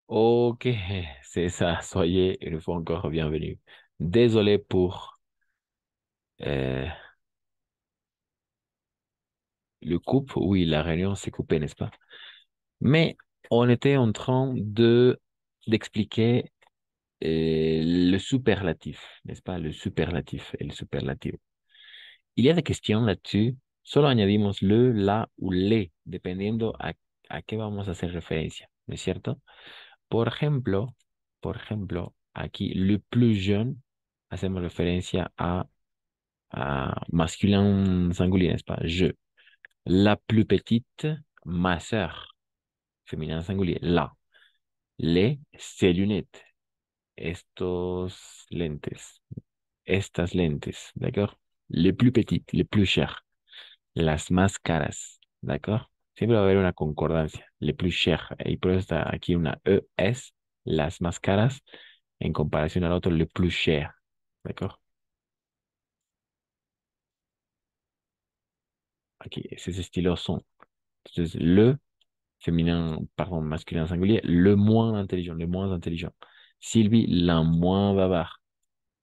Ok, c'est ça. Soyez une fois encore bienvenue. Désolé pour euh, le coupe. Oui, la réunion s'est coupée, n'est-ce pas? Mais on était en train de d'expliquer le superlatif, n'est-ce pas? Le superlatif et le superlatif. Il y a des questions là-dessus. Solo añadimos le, la ou les, dependiendo a qué vamos a hacer referencia, ¿no es cierto? Por ejemplo, aquí, le plus jeune, hacemos referencia a masculin singulier, n'est-ce pas? Je. La plus petite, ma sœur, féminin singulier, la. Les, ces lunettes, estos lentes, estas lentes, d'accord? Les plus petites, les plus chères, las más caras, d'accord? Siempre va a haber una concordancia, les plus chères, y por eso está aquí una ES, las más caras, en comparación al otro, le plus cher, d'accord? Aquí, ces estilos sont. Entonces, le féminin, pardon, masculin singulier, le moins intelligent. Sylvie, la moins bavard.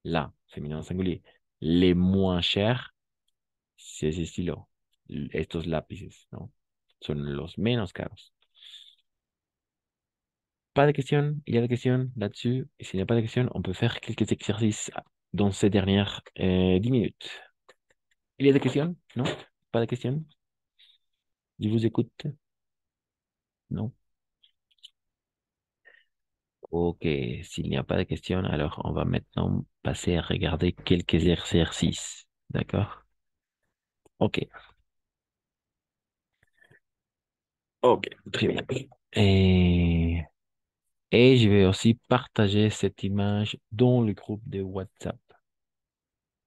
La, féminin singulier. Les moins chers, ces estilos. Estos lápices, ¿no? Son los menos caros. Pas de question, il y a des questions là-dessus. Et s'il n'y a pas de questions, on peut faire quelques exercices dans ces dernières 10 minutes. Il y a des questions? Non? Pas de questions? Je vous écoute? Non? Ok, s'il n'y a pas de questions, alors on va maintenant passer à regarder quelques exercices. D'accord? Ok, ok, très bien. Et, et je vais aussi partager cette image dans le groupe de WhatsApp.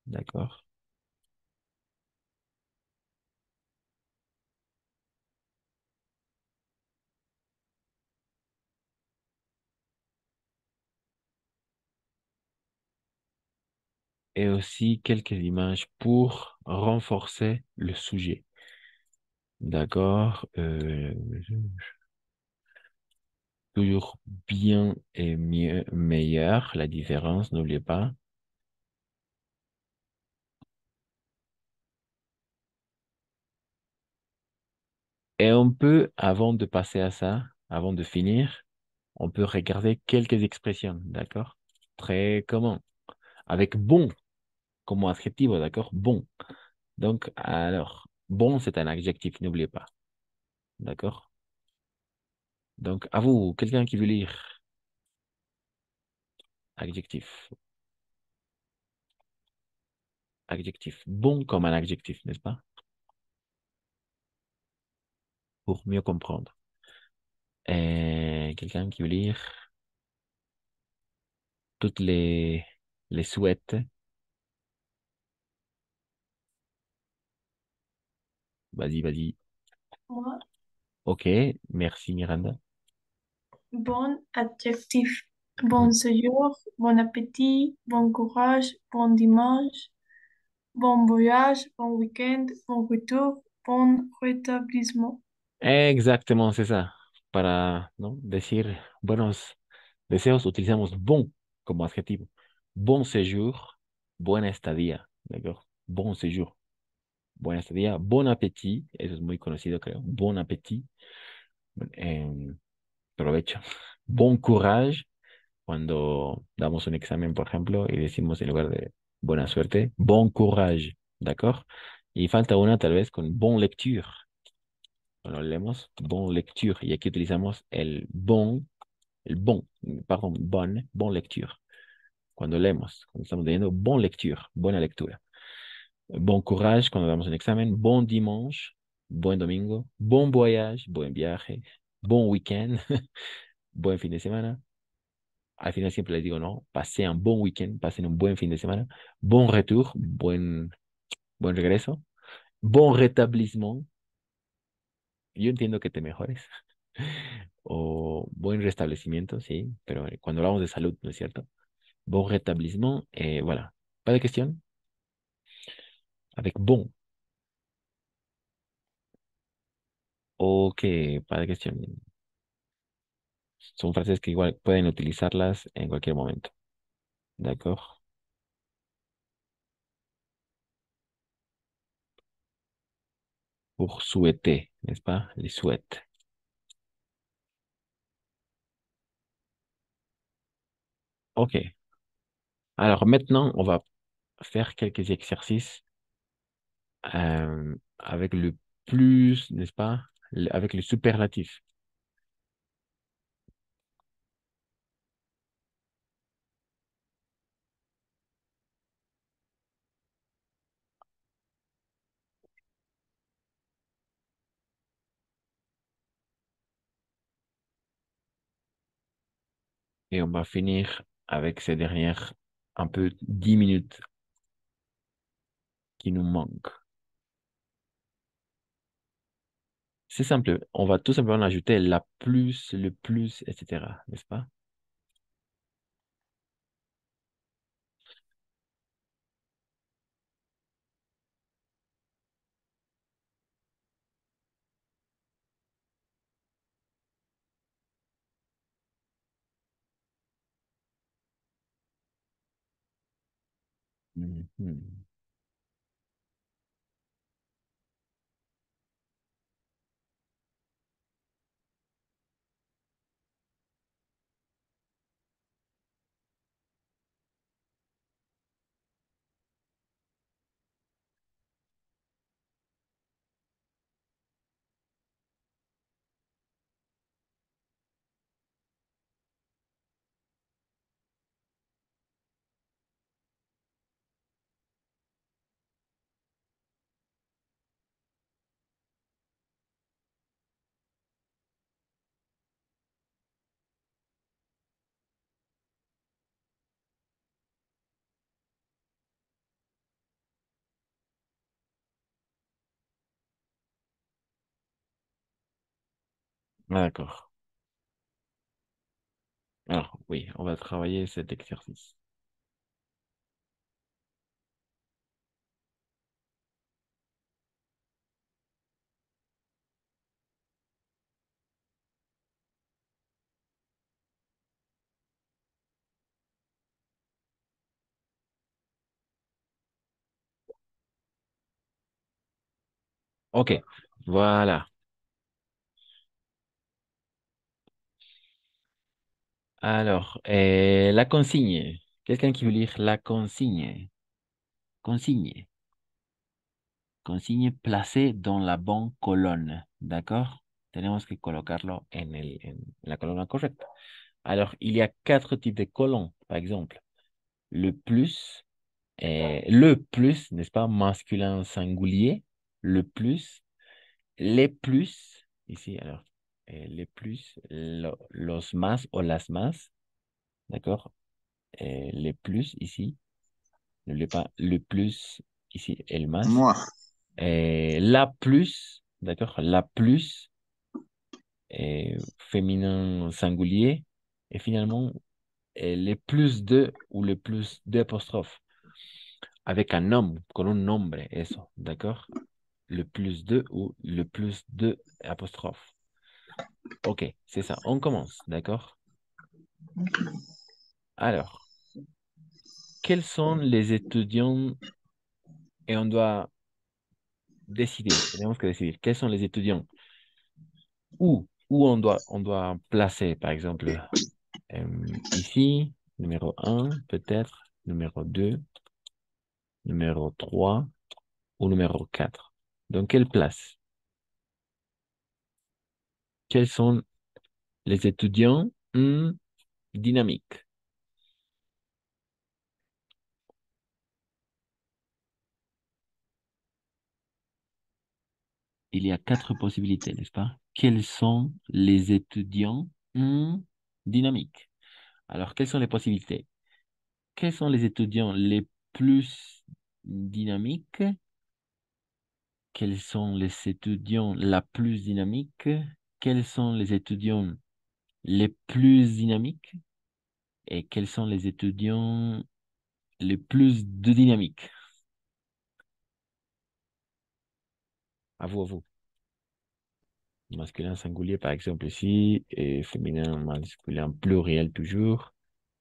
D'accord? Et aussi quelques images pour renforcer le sujet. D'accord? Toujours bien et mieux, meilleur, la différence, n'oubliez pas. Et on peut, avant de passer à ça, avant de finir, on peut regarder quelques expressions, d'accord? Très commun. Avec bon comme adjectif, d'accord? Bon. Donc, alors, bon, c'est un adjectif, n'oubliez pas. D'accord? Donc, à vous, quelqu'un qui veut lire adjectif. Adjectif. Bon comme un adjectif, n'est-ce pas? Pour mieux comprendre. Et quelqu'un qui veut lire toutes les souhaites. Vas-y, vas-y. Moi, Ok, merci Miranda. bon adjectif, Mm. bon séjour, bon appétit, bon courage, bon dimanche, bon voyage, bon week-end, bon retour, bon rétablissement. Exactement, c'est ça. Para, ¿no? Decir buenos deseos, utilizamos bon como adjetivo. Bon séjour, buena estadía, ¿d'accord? Bon séjour, buena estadía. Bon appétit, eso es muy conocido, creo. Bon appétit, provecho. Bon courage, cuando damos un examen, por ejemplo, y decimos en lugar de buena suerte, bon courage, ¿d'accord? Y falta una tal vez con bon lecture. Cuando leemos, bon lecture. Y aquí utilizamos el bon, perdón, bon lecture. Cuando leemos, cuando estamos leyendo, bon lecture, buena lectura. Bon courage cuando damos un examen, bon dimanche, buen domingo, bon voyage, buen viaje, bon weekend, buen fin de semana. Al final siempre les digo, no, pasé un bon weekend, pasen un buen fin de semana. Bon retour, buen regreso. Bon rétablissement, yo entiendo que te mejores. O buen restablecimiento, sí, pero cuando hablamos de salud, ¿no es cierto? Bon rétablissement, voilà. Pas de question? Avec bon. Ok, pas de question. Son frases que igual pueden utilizarlas en cualquier momento. ¿D'accord? Pour souhaiter, n'est-ce pas? Les souhaites. OK. Alors maintenant, on va faire quelques exercices avec le plus, n'est-ce pas? Avec le superlatif. Et on va finir avec ces dernières un peu 10 minutes qui nous manquent. C'est simple. On va tout simplement ajouter la plus, le plus, etc. N'est-ce pas? Mhm. Ah, d'accord. Alors, oui, on va travailler cet exercice. OK. Voilà. Alors, la consigne. Quelqu'un qui veut lire la consigne. Consigne. Consigne placée dans la bonne colonne. ¿D'accord? Tenemos que colocarlo en la colonne correcta. Alors, il y a quatre types de colonnes, par exemple. Le plus, n'est-ce pas, masculin singulier. Le plus, les plus, ici, alors, les plus, los más o las más, d'accord? Les plus, ici, n'oubliez pas, le plus, ici, el más. Moi, La plus, d'accord? La plus, féminin singulier. Et finalement, les plus de ou le plus d'apostrophe. Avec un nom, con un nombre, eso, d'accord? Le plus de ou le plus de apostrophe. OK, c'est ça. On commence, d'accord? Alors, quels sont les étudiants et on doit décider, tenemos que decidir, quels sont les étudiants où on doit placer, par exemple, ici, numéro un peut-être, numéro 2 numéro 3 ou numéro 4. Dans quelle place? Quels sont les étudiants dynamiques? Il y a quatre possibilités, n'est-ce pas? Quels sont les étudiants dynamiques? Alors, quelles sont les possibilités? Quels sont les étudiants les plus dynamiques? Quels sont les étudiants la plus dynamique? Quels sont les étudiants les plus dynamiques? Et quels sont les étudiants les plus de dynamique? À vous, à vous. Masculin singulier, par exemple, ici, et féminin, masculin pluriel toujours.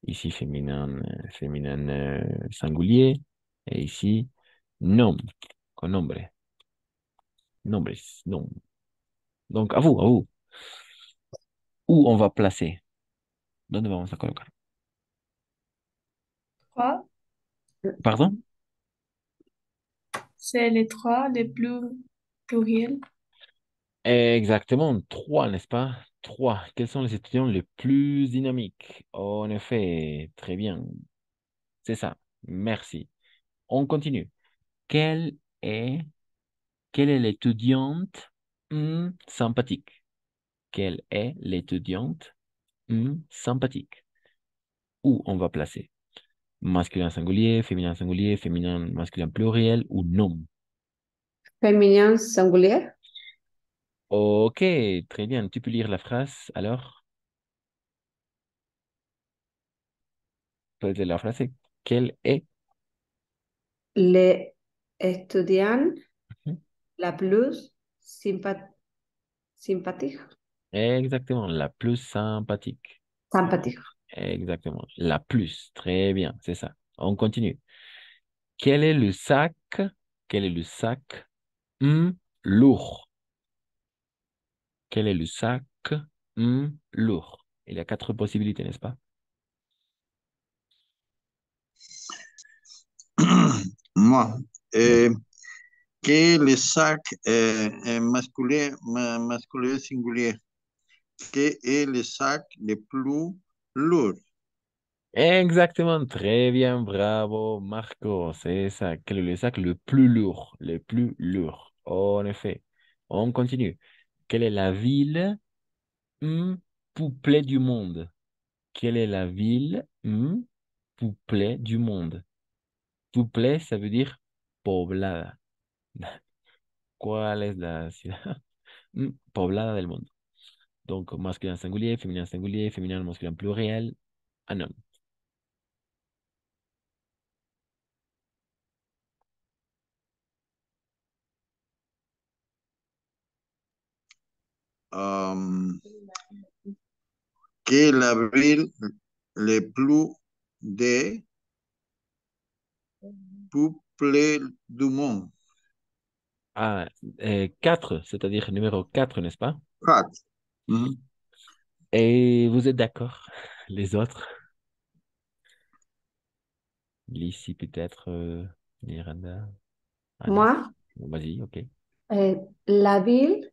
Ici, féminin singulier. Et ici, nom, con nombre, nombres, nom. Donc, à vous. Où on va placer? ¿Dónde vamos a colocar? Trois, Pardon? c'est les trois les plus pluriels. Exactement, trois, n'est-ce pas? Trois. Quels sont les étudiants les plus dynamiques? En effet, très bien. C'est ça. Merci. On continue. Quelle est, quelle est l'étudiante sympathique? Quelle est l'étudiante sympathique? Où on va placer? Masculin, féminin, masculin pluriel ou non? Féminin singulier. Ok, très bien. Tu peux lire la phrase alors? La phrase, c'est quelle est? Les étudiants Mhm. la plus sympathique. Exactement, la plus sympathique. Sympathique. Exactement, la plus. Très bien, c'est ça. On continue. Quel est le sac? Quel est le sac hum, lourd? Quel est le sac lourd? Il y a quatre possibilités, n'est-ce pas? Moi, Vas-y. que le sac masculin, masculin singulier, que est le sac le plus lourd. Exactement, très bien, bravo, Marco. C'est ça. Quel est le sac le plus lourd? Le plus lourd. En effet. On continue. Quelle est la ville peuplée du monde? Quelle est la ville peuplée du monde? Peuplée, ça veut dire poblada. ¿Cuál es la ciudad poblada del mundo? Donc, masculin singulier, masculin pluriel, un homme. Um, que la ville le plus de peuplée du monde. Ah, 4, c'est-à-dire numéro 4, n'est-ce pas? Quatre. Mhm. Et vous êtes d'accord? Les autres? L'ici peut-être, Miranda, Anna. Moi, Vas-y, ok. la ville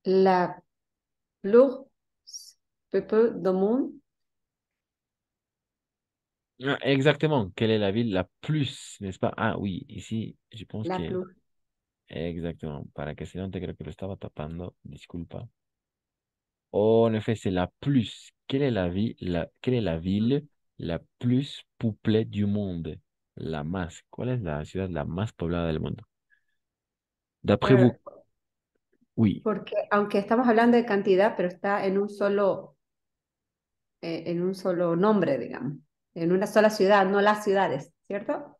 la plus peuplée du monde. Ah, exactement. Quelle est la ville la plus, n'est-ce pas? Ah oui, ici, je pense La que... plus. Exactement. Para que se note, creo que lo estaba tapando. Disculpa. Oh, en effet, c'est la plus. Quelle est la ville la plus peuplée du monde? La más. ¿Cuál es la ciudad la más poblada del mundo? D'après Eh, vous, oui. Porque aunque estamos hablando de cantidad, pero está en un solo nombre, digamos, en una sola ciudad, no las ciudades, ¿cierto?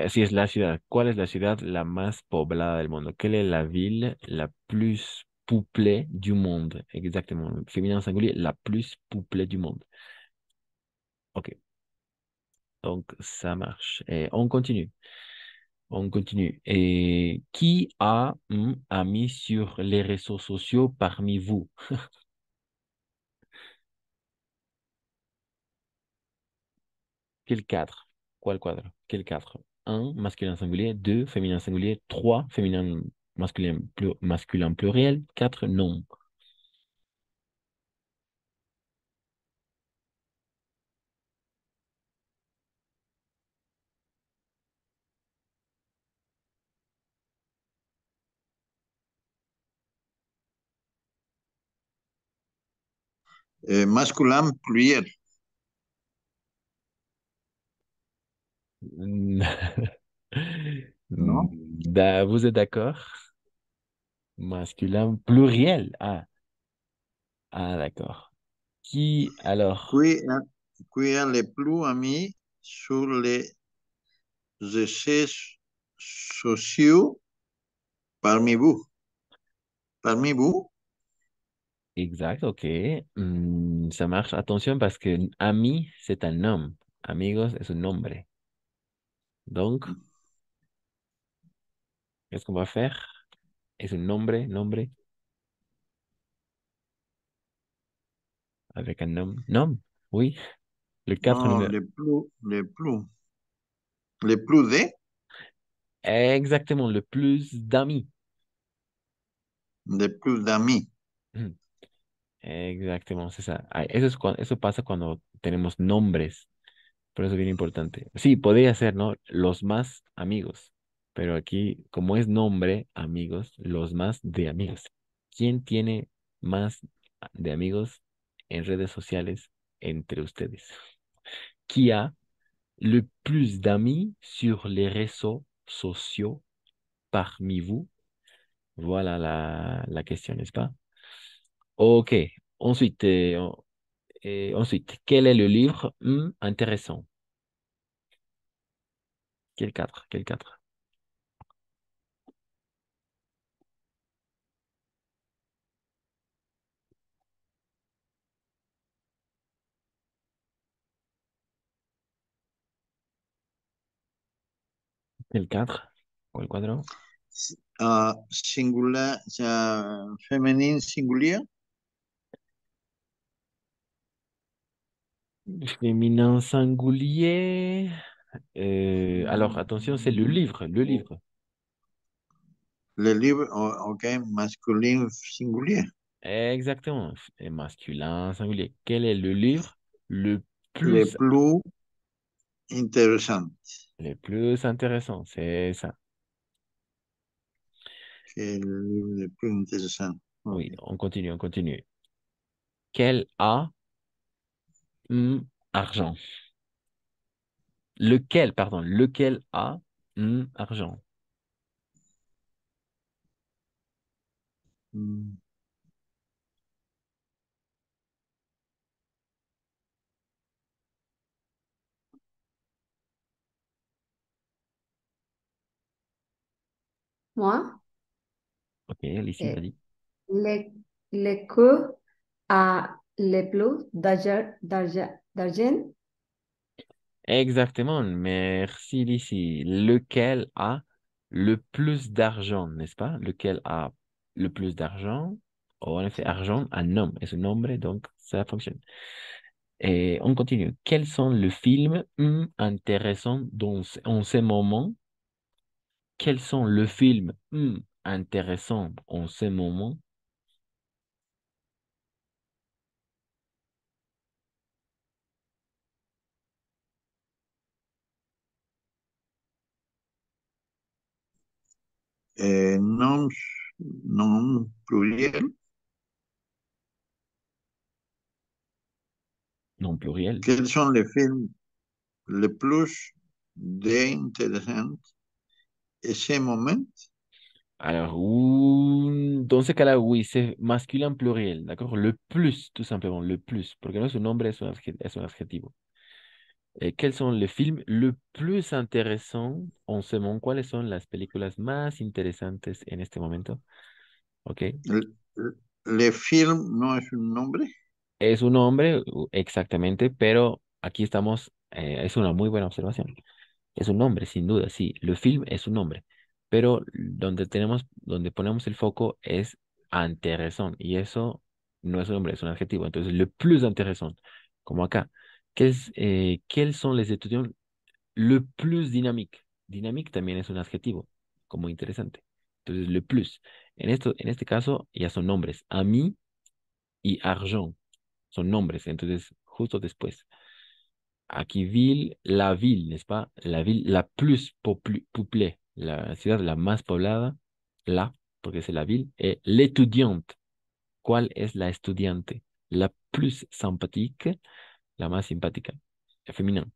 Sí, es la ciudad. ¿Cuál es la ciudad la más poblada del mundo? Quelle est la ville la plus peuplée du monde? Exactement. Féminin singulier, la plus peuplée du monde. OK. Donc, ça marche. Et on continue. On continue. Et qui a mis sur les réseaux sociaux parmi vous? Quel cadre? Quoi le quadre? Quel cadre? Un, masculin singulier. Deux, féminin singulier. Trois, féminin masculin, masculin pluriel. Quatre, non. Masculin pluriel. Non? Vous êtes d'accord? Masculin pluriel. D'accord. Qui alors? Qui, qui a le plus amis sur les réseaux sociaux parmi vous? Parmi vous, Exact, ok. Ça marche. Attention parce que ami, c'est un nom. Amigos es un nombre. Donc, qu'est-ce qu'on va faire? Es un nombre, nombre, avec un nom. Nom, oui. Le quatre non, numéro. les plus de, Exactement, le plus d'amis. les plus d'amis. Ujú. Exactement, c'est ça. Ah, eso, eso pasa cuando tenemos nombres. Por eso es bien importante. Sí, podría ser, ¿no? Los más amigos. Pero aquí, como es nombre, amigos, los más de amigos. ¿Quién tiene más de amigos en redes sociales entre ustedes? Qui a le plus d'amis sur les réseaux sociaux parmi vous? Voilà la question, n'est-ce pas? Ok. Ensuite, ensuite, quel est le livre intéressant? Quel 4? Quel 4? Quel 4? ¿Cuál cuadro? Singular, féminin singulier, Féminin singulier. Alors, attention, c'est le livre, le livre. le livre, ok, masculin singulier. Exactement. Et masculin singulier. Quel est le livre Les plus, plus intéressants, le plus intéressant? C'est ça. que le livre le plus intéressant. Ok. Oui, on continue, on continue. Quel a argent? Lequel, pardon, lequel a argent? Mm. Moi, Ok, Alicia, eh, vas-y. le, le que a le plus d'argent. Exactement, merci Lucie. Lequel a le plus d'argent, n'est-ce pas? Lequel a le plus d'argent? Oh, en effet, argent, un nom, est un nombre, donc ça fonctionne. Et on continue. Quels sont les films intéressants en ce moment? Quels sont les films intéressants en ce moment? Nom, nom pluriel. Non pluriel. Quels sont les films les plus intéressants et ce moment? Alors, dans ce cas-là, oui, c'est masculin pluriel, d'accord? Le plus, tout simplement, le plus, porque no es un nombre, es un adjetivo. ¿Quels sont les films le plus intéressants en ce moment? ¿Cuáles son las películas más interesantes en este momento? ¿Ok? Le film no es un nombre. Es un nombre, exactamente, pero aquí estamos, es una muy buena observación. Es un nombre, sin duda, sí. Le film es un nombre, pero donde ponemos el foco es intéressant, y eso no es un nombre, es un adjetivo. Entonces, le plus intéressant, como acá. ¿Quels sont les étudiants le plus dynamique? Dynamique también es un adjetivo, como interesante. Entonces, le plus. En este caso, ya son nombres. Ami y argent son nombres. Entonces, justo después. Aquí ville, n'est-ce pas? La ville la plus peuplée, la ciudad la más poblada, la, porque es la ville, et l'étudiante. ¿Cuál es la estudiante? La plus sympathique, la más simpática, féminin.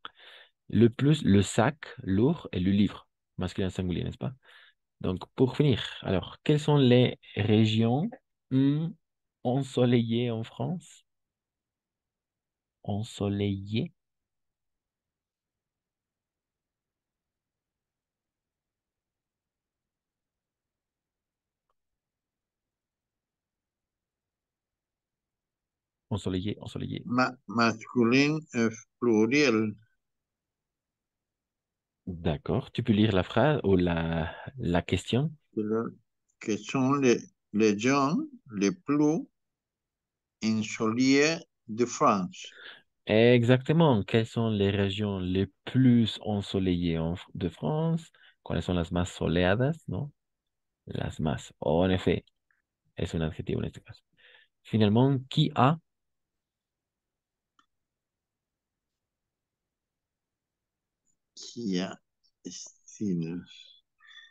Le plus, le sac, lourd, et le livre, masculin singulier, n'est-ce pas? Donc, pour finir, alors, quelles sont les régions ensoleillées en France? Ensoleillées. Ensoleillé, ensoleillé. Masculin pluriel. D'accord. Tu peux lire la phrase ou la question? Que sont les gens les plus ensoleillés de France. Exactement. Quelles sont les régions les plus ensoleillées de France? ¿Cuáles son las más soleadas? ¿No? Las más. En effet, es un adjetivo en este caso. Finalement, qui a? Qui a estilo.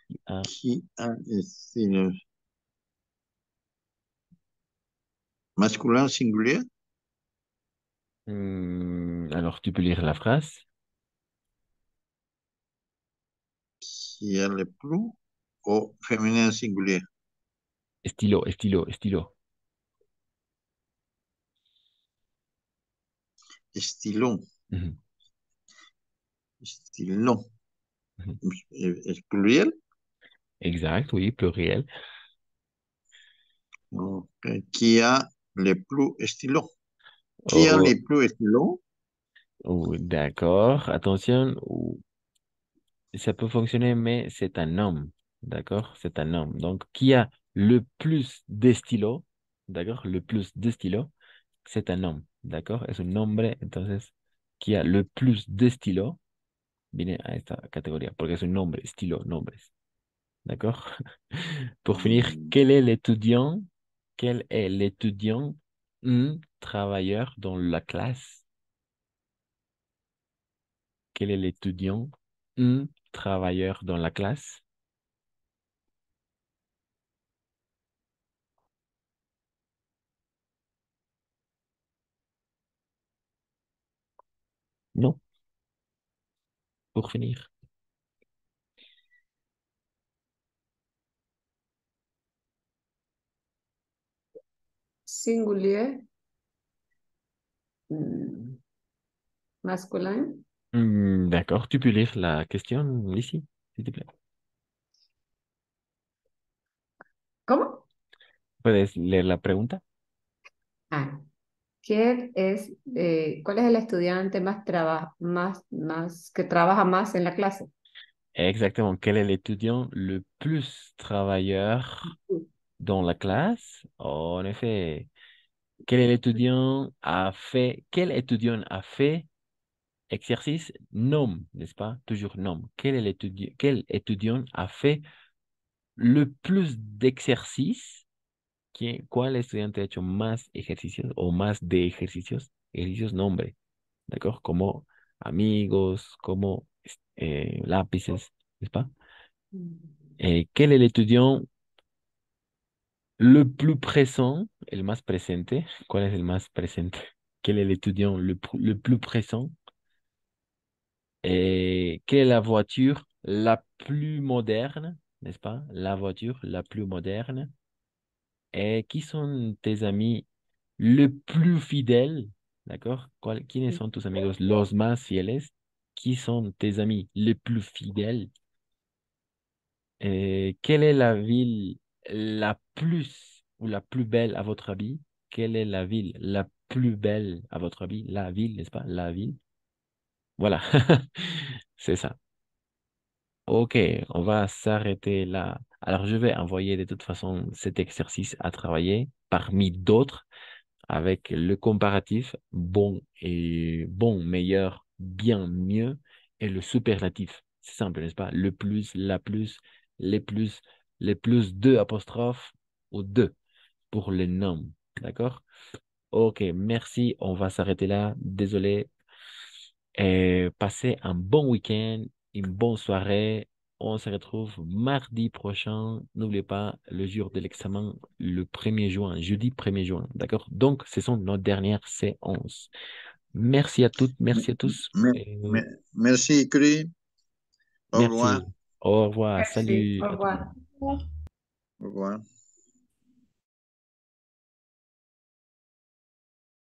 Qui a? Qui a estilo. Masculin singulier. Alors, tu peux lire la phrase. Qui a le plus au féminin singulier. Estilo, estilo, estilo. Estilon. Ujú, Estilon. ujú. Es pluriel. Exact, oui, pluriel. Okay. Qui a le plus estilon. Qui a Oh, le plus estilon. oh, d'accord. Attention, ça peut fonctionner, mais c'est un homme. D'accord? C'est un homme. Donc, qui a le plus de stylo? D'accord? Le plus de stylo, c'est un homme. D'accord? Es un nombre. Entonces, qui a le plus de stylo viene a esta categoría, porque es un nombre, estilo, nombres. D'accord? Pour finir, quel est l'étudiant? Quel est l'étudiant travailleur dans la classe? Quel est l'étudiant travailleur dans la classe? Non, pour finir. Singulier. Mm, Masculin. D'accord, tu peux lire la question ici, s'il te plaît. ¿Cómo? ¿Puedes leer la pregunta? Ah, ¿cuál es el estudiante que trabaja más en la clase? Exactement. Quel est l'étudiant le plus travailleur dans la classe? En effet, quel étudiant a fait exercice? Nom, n'est-ce pas? Toujours nom. Quel étudiant a fait le plus d'exercices? ¿Cuál estudiante ha hecho más ejercicios o más de ejercicios? Ejercicios, nombre, ¿d'accord? Como amigos, como lápices, n'est-ce pas? ¿Quel est l'étudiant le plus pressant, el más presente? ¿Cuál es el más presente? ¿Quel est l'étudiant le plus pressant? Quelle est la voiture la plus moderne, n'est-ce pas? La voiture la plus moderne. Qui sont tes amis le plus fidèles? ¿D'accord? ¿Quiénes son tus amigos los más fieles? Qui sont tes amis les plus fidèles? Quelle est la ville la plus ou la plus belle à votre avis? Quelle est la ville la plus belle à votre avis? La ville, n'est-ce pas? La ville. Voilà, c'est ça. Ok, on va s'arrêter là. Alors, je vais envoyer de toute façon cet exercice à travailler parmi d'autres avec le comparatif bon et bon, meilleur, bien, mieux et le superlatif. C'est simple, n'est-ce pas? Le plus, la plus, les plus, les plus deux apostrophes ou deux pour les noms. D'accord? Ok, merci. On va s'arrêter là. Désolé. Passez un bon week-end, une bonne soirée. On se retrouve mardi prochain. N'oubliez pas, le jour de l'examen, le 1er juin, jeudi 1er juin. D'accord? Donc, ce sont nos dernières séances. Merci à toutes, merci à tous. Me- Merci, Cri. Au revoir. Merci. Au revoir. Merci. Salut Au à tout le revoir. monde. Au revoir.